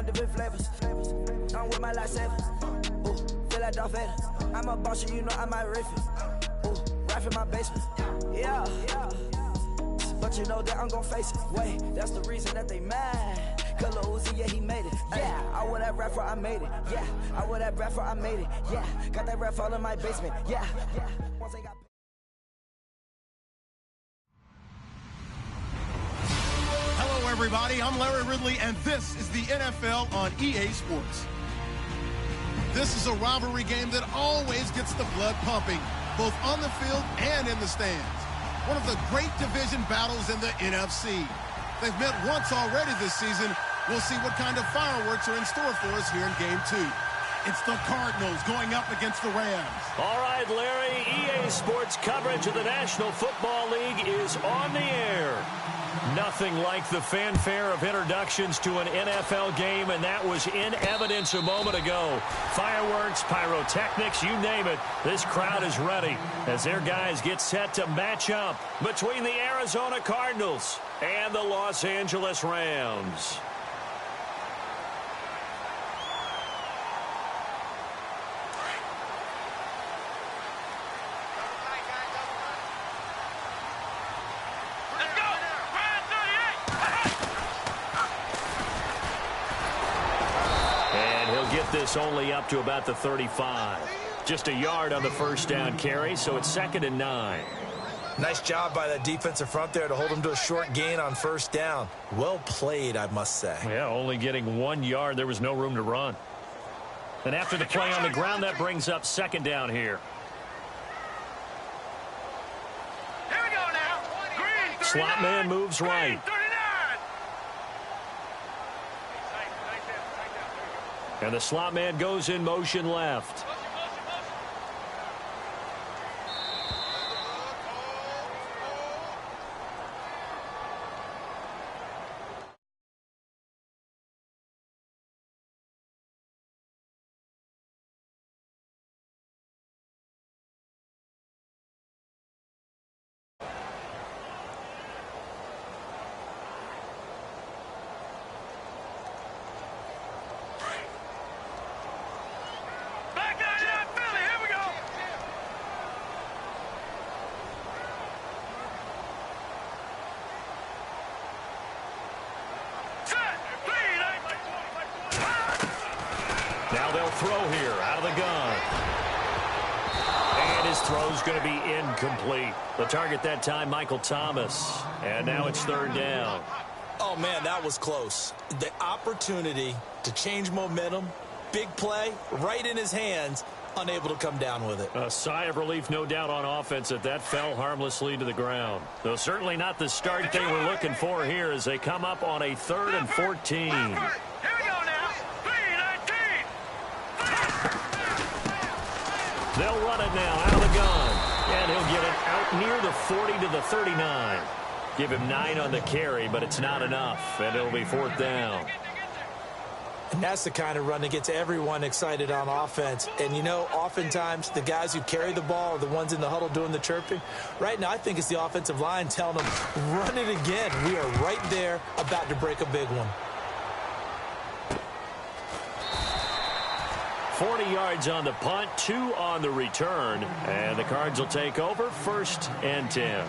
on different flavors. I'm with my lifesaver. Ooh, feel like Darth Vader. I'm a boss, you know I might riff it. Ooh, right from my basement. Yeah. But you know that I'm gon' face it. Wait, that's the reason that they mad. Color Uzi, yeah, he made it. Yeah, I wear that rapper, I made it. Yeah, I wear that rapper, I made it. Yeah, got that rap all in my basement. Yeah. Once I got. Hello, everybody. I'm Larry Ridley, and this is the NFL on EA Sports. This is a rivalry game that always gets the blood pumping, both on the field and in the stands. One of the great division battles in the NFC. They've met once already this season. We'll see what kind of fireworks are in store for us here in Game 2. It's the Cardinals going up against the Rams. All right, Larry, EA Sports coverage of the National Football League is on the air. Nothing like the fanfare of introductions to an NFL game, and that was in evidence a moment ago. Fireworks, pyrotechnics, you name it. This crowd is ready as their guys get set to match up between the Arizona Cardinals and the Los Angeles Rams. This only up to about the 35. Just a yard on the first down carry, so it's 2nd and 9. Nice job by that defensive front there to hold him to a short gain on first down. Well played, I must say. Yeah, only getting 1 yard. There was no room to run. And after the play on the ground, that brings up 2nd down here. Here we go now. Green, Slot man moves right. And the slot man goes in motion left. Now they'll throw here out of the gun. And his throw's going to be incomplete. The target that time, Michael Thomas. And now it's 3rd down. Oh, man, that was close. The opportunity to change momentum, big play, right in his hands, unable to come down with it. A sigh of relief, no doubt, on offense that fell harmlessly to the ground. Though certainly not the start they were looking for here as they come up on a 3rd and 14. They'll run it now out of the gun. And he'll get it out near the 40 to the 39. Give him 9 on the carry, but it's not enough. And it'll be 4th down. And that's the kind of run that gets everyone excited on offense. And, you know, oftentimes the guys who carry the ball are the ones in the huddle doing the chirping. Right now, I think it's the offensive line telling them, run it again. We are right there about to break a big one. 40 yards on the punt, 2 on the return. And the Cards will take over, 1st and 10.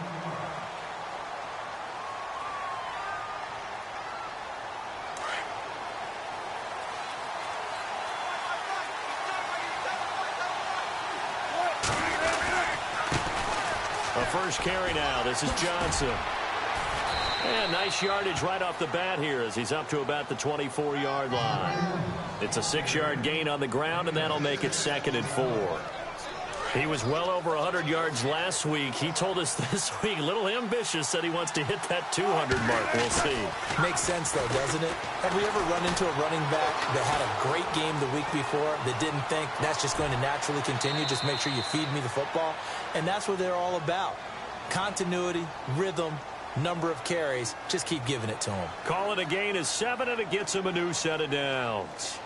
A first carry now. This is Johnson. And nice yardage right off the bat here as he's up to about the 24-yard line. It's a 6-yard gain on the ground, and that'll make it 2nd and 4. He was well over 100 yards last week. He told us this week, a little ambitious, said he wants to hit that 200 mark. We'll see. Makes sense, though, doesn't it? Have we ever run into a running back that had a great game the week before that didn't think that's just going to naturally continue? Just make sure you feed me the football. And that's what they're all about. Continuity, rhythm, number of carries. Just keep giving it to him. Call it a gain of 7, and it gets him a new set of downs.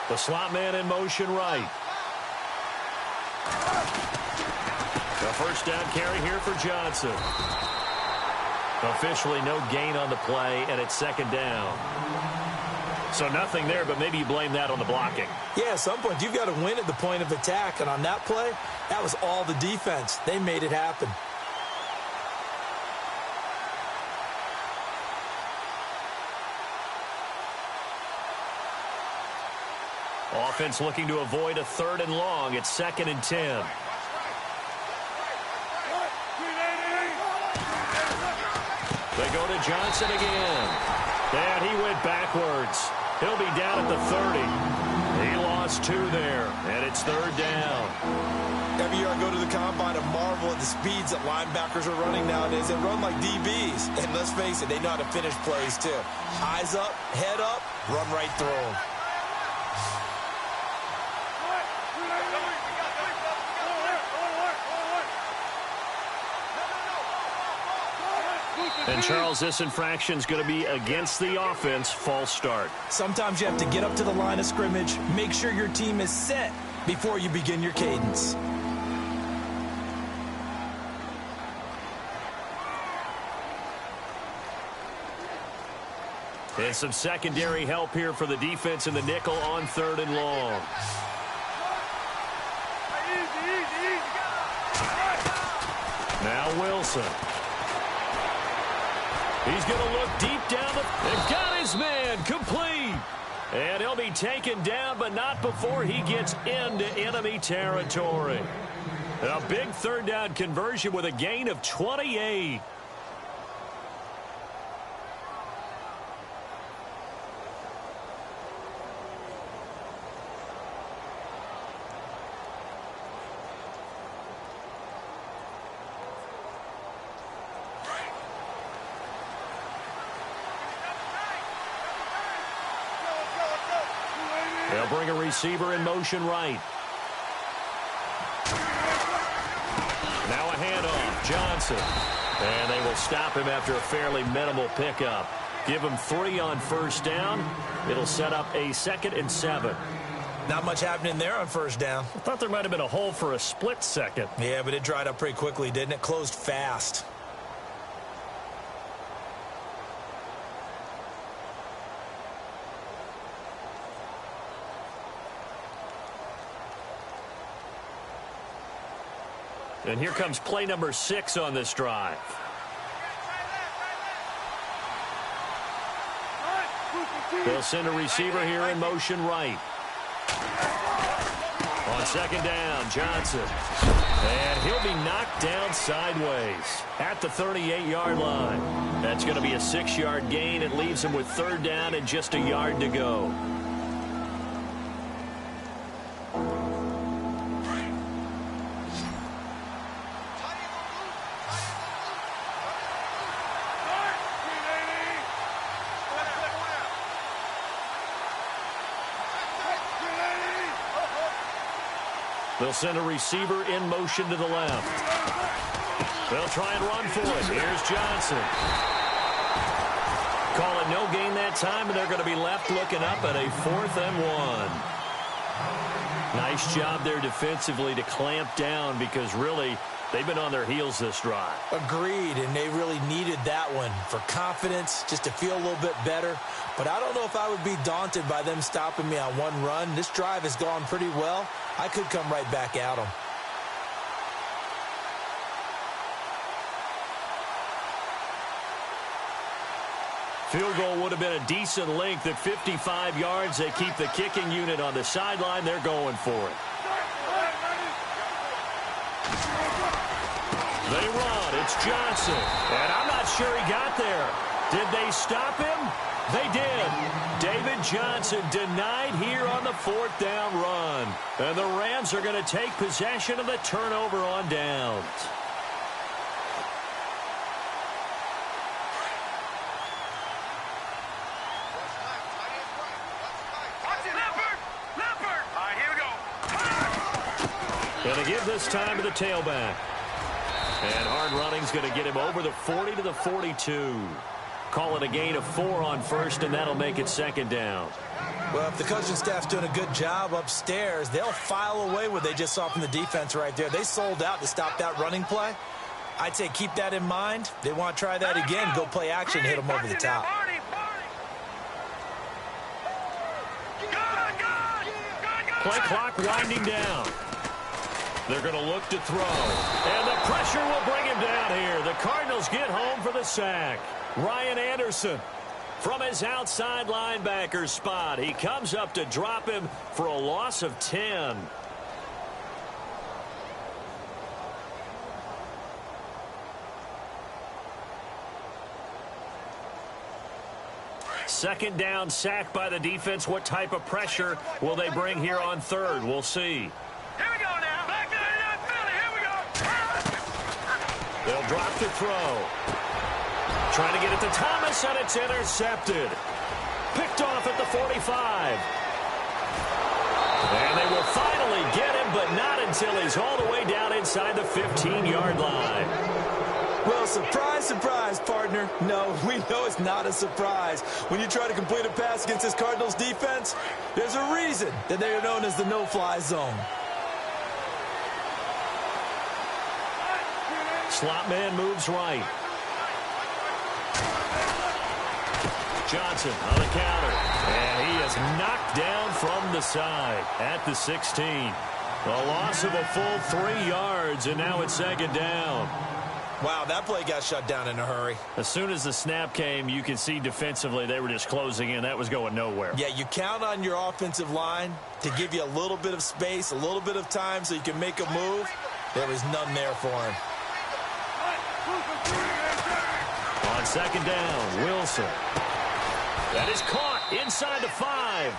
The slot man in motion right. The first down carry here for Johnson. Officially no gain on the play, and it's second down. So nothing there, but maybe you blame that on the blocking. Yeah, at some point, you've got to win at the point of attack. And on that play, that was all the defense. They made it happen. Offense looking to avoid a 3rd and long. It's 2nd and 10. They go to Johnson again. And he went backwards. He'll be down at the 30. He lost 2 there, and it's 3rd down. Every year I go to the combine and marvel at the speeds that linebackers are running nowadays. They run like DBs. And let's face it, they know how to finish plays too. Eyes up, head up, run right through them. And, Charles, this infraction's going to be against the offense. False start. Sometimes you have to get up to the line of scrimmage, make sure your team is set before you begin your cadence. And some secondary help here for the defense in the nickel on 3rd and long. Now Wilson. He's going to look deep down. They've got his man complete. And he'll be taken down, but not before he gets into enemy territory. A big 3rd down conversion with a gain of 28. They'll bring a receiver in motion right. Now a handoff. Johnson. And they will stop him after a fairly minimal pickup. Give him 3 on 1st down. It'll set up a 2nd and 7. Not much happening there on 1st down. I thought there might have been a hole for a split second. Yeah, but it dried up pretty quickly, didn't it? Closed fast. And here comes play number 6 on this drive. They'll send a receiver here in motion right. On 2nd down, Johnson. And he'll be knocked down sideways at the 38-yard line. That's going to be a 6-yard gain. It leaves him with 3rd down and just a yard to go. They'll send a receiver in motion to the left. They'll try and run for it. Here's Johnson. Call it no gain that time, and they're going to be left looking up at a 4th and 1. Nice job there defensively to clamp down because really they've been on their heels this drive. Agreed, and they really needed that one for confidence, just to feel a little bit better. But I don't know if I would be daunted by them stopping me on one run. This drive has gone pretty well. I could come right back at them. Field goal would have been a decent length at 55 yards. They keep the kicking unit on the sideline. They're going for it. They run. It's Johnson. And I'm not sure he got there. Did they stop him? They did. David Johnson denied here on the 4th down run. And the Rams are going to take possession of the turnover on downs. Going to give this time to the tailback. And hard running's going to get him over the 40 to the 42. Call it a gain of 4 on 1st, and that'll make it 2nd down. Well, if the coaching staff's doing a good job upstairs, they'll file away what they just saw from the defense right there. They sold out to stop that running play. I'd say keep that in mind. They want to try that again, go play action, hit them over the top. Play clock winding down. They're going to look to throw. And the pressure will bring him down here. The Cardinals get home for the sack. Ryan Anderson from his outside linebacker spot. He comes up to drop him for a loss of 10. Second down, sack by the defense. What type of pressure will they bring here on third? We'll see. Here we go now. Back to the Philly. Here we go. They'll drop to throw. Trying to get it to Thomas, and it's intercepted. Picked off at the 45. And they will finally get him, but not until he's all the way down inside the 15-yard line. Well, surprise, surprise, partner. No, we know it's not a surprise. When you try to complete a pass against this Cardinals defense, there's a reason that they are known as the no-fly zone. Slot man moves right. Johnson on the counter. And he is knocked down from the side at the 16. A loss of a full 3 yards, and now it's second down. Wow, that play got shut down in a hurry. As soon as the snap came, you can see defensively they were just closing in. That was going nowhere. Yeah, you count on your offensive line to give you a little bit of space, a little bit of time so you can make a move. There was none there for him. On second down, Wilson. That is caught inside the 5.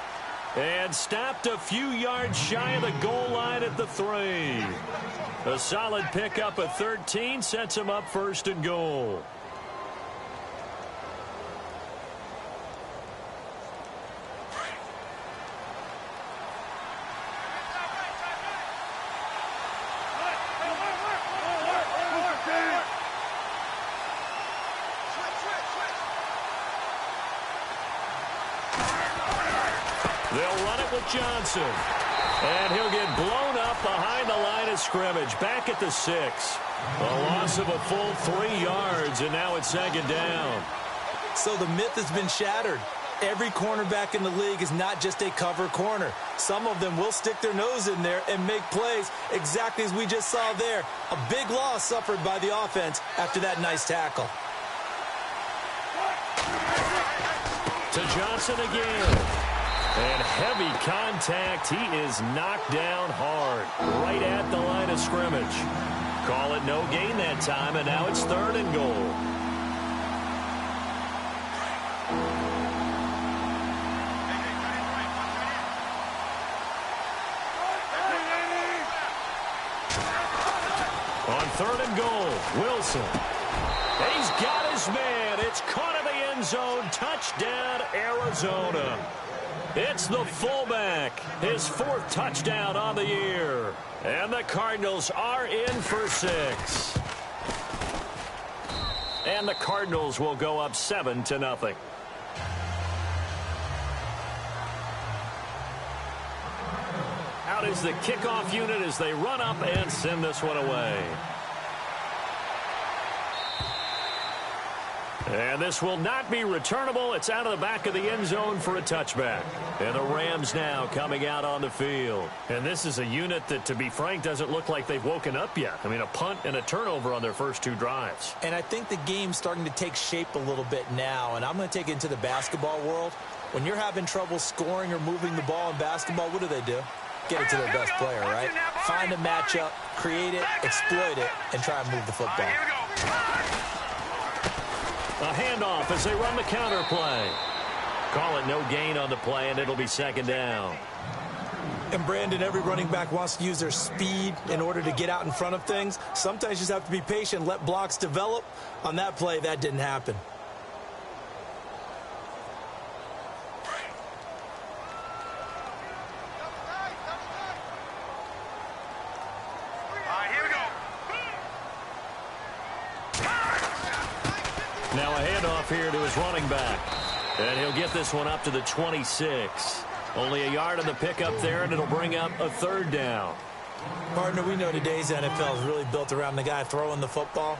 And stopped a few yards shy of the goal line at the 3. A solid pickup of 13 sets him up first and goal. They'll run it with Johnson. And he'll get blown up behind the line of scrimmage. Back at the 6. A loss of a full 3 yards, and now it's second down. So the myth has been shattered. Every cornerback in the league is not just a cover corner. Some of them will stick their nose in there and make plays exactly as we just saw there. A big loss suffered by the offense after that nice tackle. To Johnson again. And heavy contact. He is knocked down hard right at the line of scrimmage. Call it no gain that time, and now it's third and goal. On third and goal, Wilson. And he's got his man. It's caught in the end zone. Touchdown, Arizona. It's the fullback, his 4th touchdown on the year. And the Cardinals are in for 6. And the Cardinals will go up 7-0. Out is the kickoff unit as they run up and send this one away. And this will not be returnable. It's out of the back of the end zone for a touchback. And the Rams now coming out on the field. And this is a unit that, to be frank, doesn't look like they've woken up yet. I mean, a punt and a turnover on their first 2 drives. And I think the game's starting to take shape a little bit now. And I'm going to take it into the basketball world. When you're having trouble scoring or moving the ball in basketball, what do? Get it to their best player, right? Find a matchup, create it, exploit it, and try and move the football. A handoff as they run the counter play. Call it no gain on the play, and it'll be second down. And, Brandon, every running back wants to use their speed in order to get out in front of things. Sometimes you just have to be patient, let blocks develop. On that play, that didn't happen. Now a handoff here to his running back. And he'll get this one up to the 26. Only a yard on the pickup there, and it'll bring up a third down. Partner, we know today's NFL is really built around the guy throwing the football.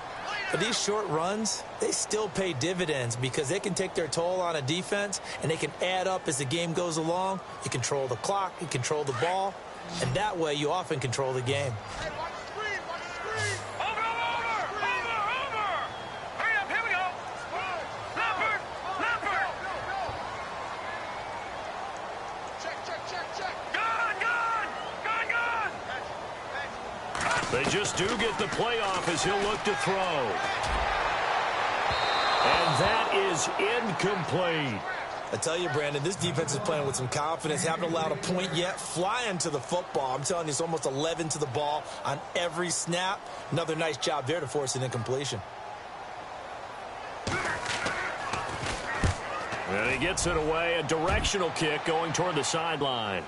But these short runs, they still pay dividends because they can take their toll on a defense, and they can add up as the game goes along. You control the clock, you control the ball, and that way you often control the game. They just do get the playoff as he'll look to throw. And that is incomplete. I tell you, Brandon, this defense is playing with some confidence. Haven't allowed a point yet. Flying to the football. I'm telling you, it's almost 11 to the ball on every snap. Another nice job there to force an incompletion. And he gets it away. A directional kick going toward the sideline.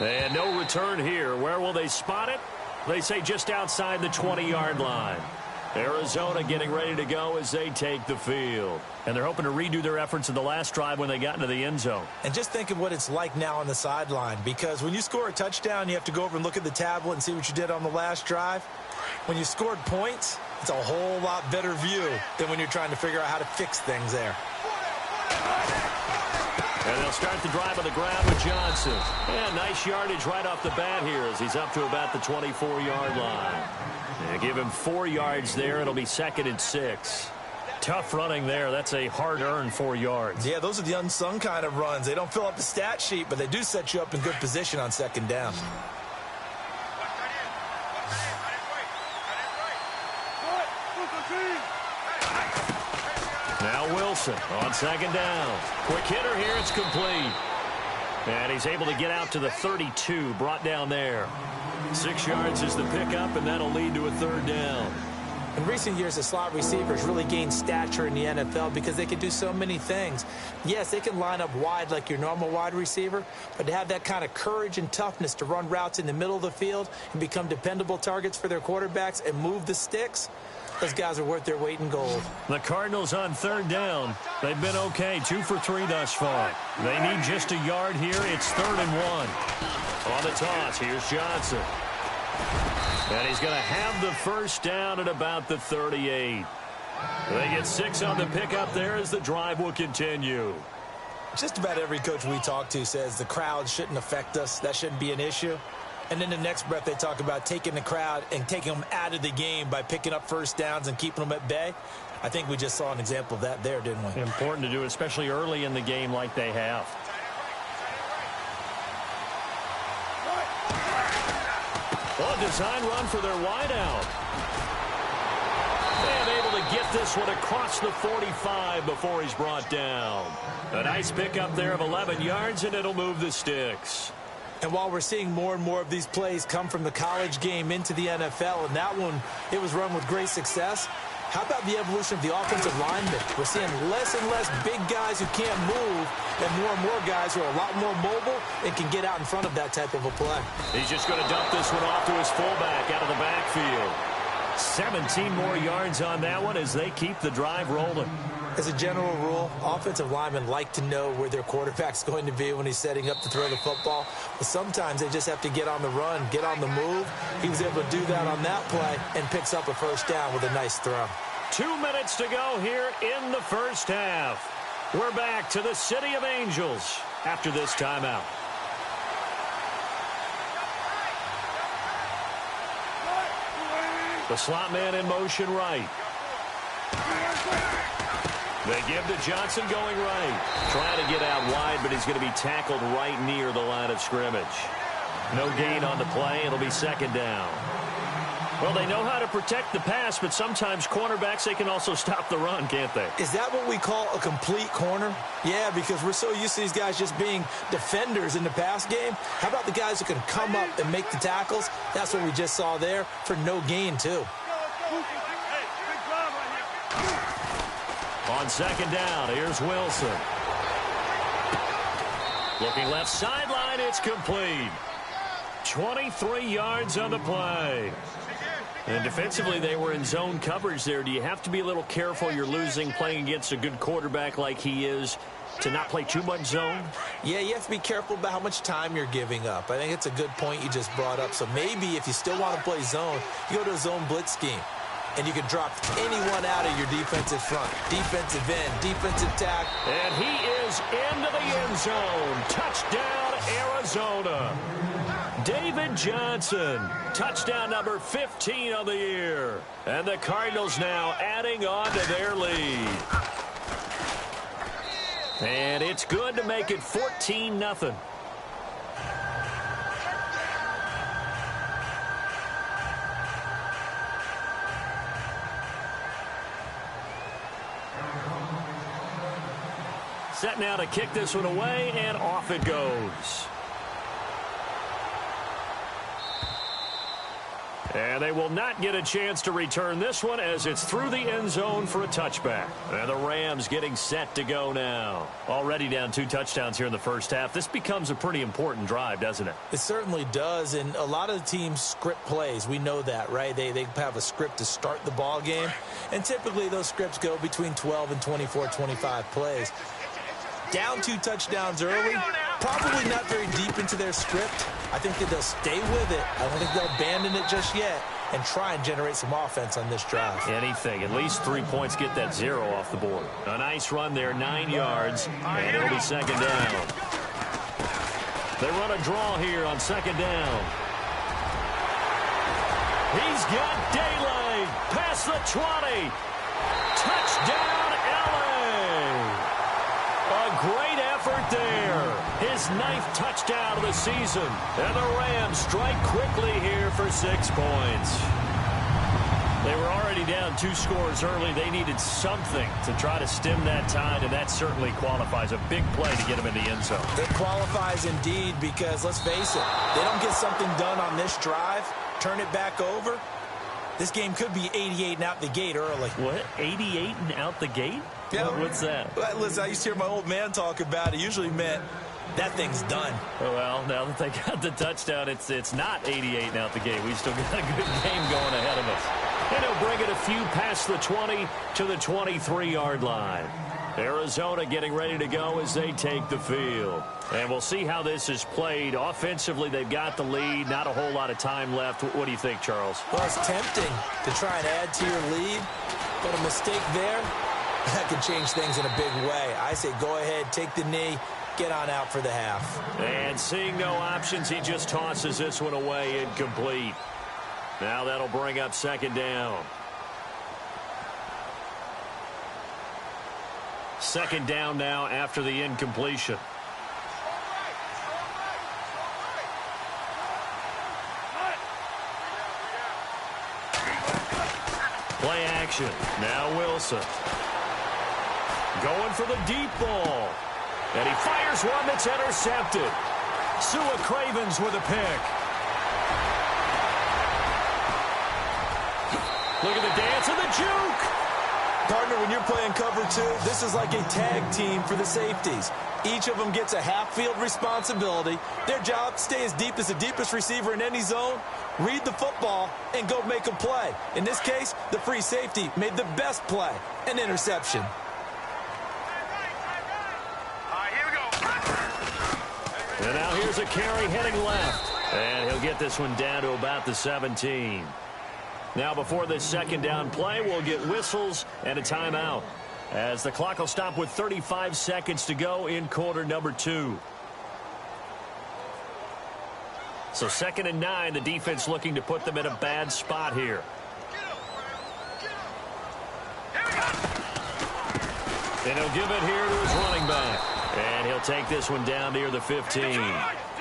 And no return here. Where will they spot it? They say just outside the 20-yard line. Arizona getting ready to go as they take the field. And they're hoping to redo their efforts in the last drive when they got into the end zone. And just think of what it's like now on the sideline, because when you score a touchdown, you have to go over and look at the tablet and see what you did on the last drive. When you scored points, it's a whole lot better view than when you're trying to figure out how to fix things there. And they'll start the drive on the ground with Johnson. And nice yardage right off the bat here as he's up to about the 24-yard line. And give him 4 yards there. It'll be 2nd and 6. Tough running there. That's a hard-earned 4 yards. Yeah, those are the unsung kind of runs. They don't fill up the stat sheet, but they do set you up in good position on 2nd down. Now Wilson on 2nd down. Quick hitter here. It's complete. And he's able to get out to the 32. Brought down there. 6 yards is the pickup, and that'll lead to a 3rd down. In recent years, the slot receivers really gained stature in the NFL because they can do so many things. Yes, they can line up wide like your normal wide receiver, but to have that kind of courage and toughness to run routes in the middle of the field and become dependable targets for their quarterbacks and move the sticks, those guys are worth their weight in gold. The Cardinals on 3rd down. They've been okay, 2 for 3 thus far. They need just a yard here. It's 3rd and 1. On the toss, here's Johnson. And he's going to have the first down at about the 38. They get 6 on the pickup there as the drive will continue. Just about every coach we talk to says the crowd shouldn't affect us. That shouldn't be an issue. And in the next breath, they talk about taking the crowd and taking them out of the game by picking up first downs and keeping them at bay. I think we just saw an example of that there, didn't we? Important to do, especially early in the game like they have. Well, a design run for their wideout. And able to get this one across the 45 before he's brought down. A nice pickup there of 11 yards, and it'll move the sticks. And while we're seeing more and more of these plays come from the college game into the NFL, and that one, it was run with great success, how about the evolution of the offensive linemen? We're seeing less and less big guys who can't move and more guys who are a lot more mobile and can get out in front of that type of a play. He's just going to dump this one off to his fullback out of the backfield. 17 more yards on that one as they keep the drive rolling. As a general rule, offensive linemen like to know where their quarterback's going to be when he's setting up to throw the football. But sometimes they just have to get on the run, get on the move. He was able to do that on that play and picks up a first down with a nice throw. 2 minutes to go here in the first half. We're back to the City of Angels after this timeout. The slot man in motion right. They give to Johnson going right. Trying to get out wide, but he's going to be tackled right near the line of scrimmage. No gain on the play. It'll be 2nd down. Well, they know how to protect the pass, but sometimes cornerbacks, they can also stop the run, can't they? Is that what we call a complete corner? Yeah, because we're so used to these guys just being defenders in the pass game. How about the guys who can come up and make the tackles? That's what we just saw there for no gain, too. On 2nd down, here's Wilson. Looking left sideline, it's complete. 23 yards on the play. And defensively, they were in zone coverage there. Do you have to be a little careful? You're losing playing against a good quarterback like he is. to not play too much zone? Yeah, you have to be careful about how much time you're giving up. I think it's a good point you just brought up. So maybe if you still want to play zone, you go to a zone blitz scheme. And you can drop anyone out of your defensive front. Defensive end, defensive tackle. And he is into the end zone. Touchdown, Arizona. David Johnson, touchdown number 15 of the year. And the Cardinals now adding on to their lead. And it's good to make it 14-0. Set now to kick this one away, and off it goes. And they will not get a chance to return this one as it's through the end zone for a touchback. And the Rams getting set to go now. Already down 2 touchdowns here in the first half. This becomes a pretty important drive, doesn't it? It certainly does, and a lot of the teams script plays. We know that, right? They have a script to start the ball game, and typically those scripts go between 12 and 24, 25 plays. Down 2 touchdowns early, probably not very deep into their script. I think that they'll stay with it. I don't think they'll abandon it just yet and try and generate some offense on this drive. Anything. At least 3 points, get that 0 off the board. A nice run there, 9 yards, and it'll be second down. They run a draw here on second down. He's got daylight past the 20. Touchdown, LA. A great effort there. His 9th touchdown of the season. And the Rams strike quickly here for 6 points. They were already down 2 scores early. They needed something to try to stem that tide, and that certainly qualifies. A big play to get them in the end zone. It qualifies indeed because, let's face it, they don't get something done on this drive, turn it back over, this game could be 88 and out the gate early. What? 88 and out the gate? Yeah. What's that? Well, listen, I used to hear my old man talk about it. Usually meant that thing's done. Well, now that they got the touchdown, it's not 88 and out the gate. We still got a good game going ahead of us. And he'll bring it a few past the 20 to the 23-yard line. Arizona getting ready to go as they take the field. And we'll see how this is played. Offensively, they've got the lead. Not a whole lot of time left. What do you think, Charles? Well, it's tempting to try and add to your lead, but a mistake there, that could change things in a big way. I say go ahead, take the knee, get on out for the half. And seeing no options, he just tosses this one away incomplete. Now that'll bring up second down. Second down now after the incompletion. Play action. Now Wilson. Going for the deep ball. And he fires one that's intercepted. Sua Cravens with a pick. Look at the dance and the juke. Partner, when you're playing cover 2, this is like a tag team for the safeties. Each of them gets a half-field responsibility. Their job, stay as deep as the deepest receiver in any zone, read the football, and go make a play. In this case, the free safety made the best play, an interception. And now here's a carry heading left. And he'll get this one down to about the 17. Now before this second down play, we'll get whistles and a timeout, as the clock will stop with 35 seconds to go in quarter number 2. So 2nd and 9, the defense looking to put them in a bad spot here. And he'll give it here to his running back. And he'll take this one down near the 15.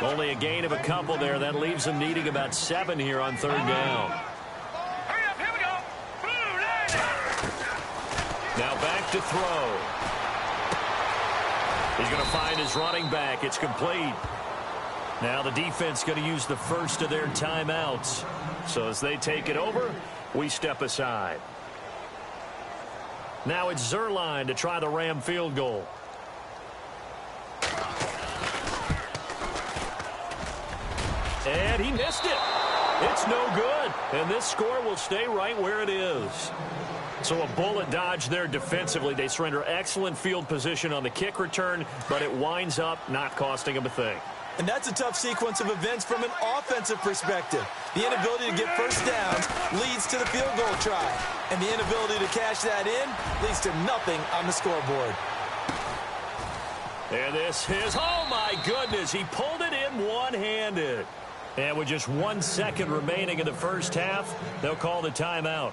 Only a gain of a couple there. That leaves him needing about 7 here on 3rd down. Now back to throw. He's going to find his running back. It's complete. Now the defense going to use the first of their timeouts. So as they take it over, we step aside. Now it's Zerline to try the Ram field goal. And he missed it. It's no good, and this score will stay right where it is. So a bullet dodge there defensively. They surrender excellent field position on the kick return, but it winds up not costing them a thing. And that's a tough sequence of events from an offensive perspective. The inability to get first downs leads to the field goal try. And the inability to cash that in leads to nothing on the scoreboard. And this is, oh my goodness, he pulled it in one-handed. And with just 1 second remaining in the first half, they'll call the timeout.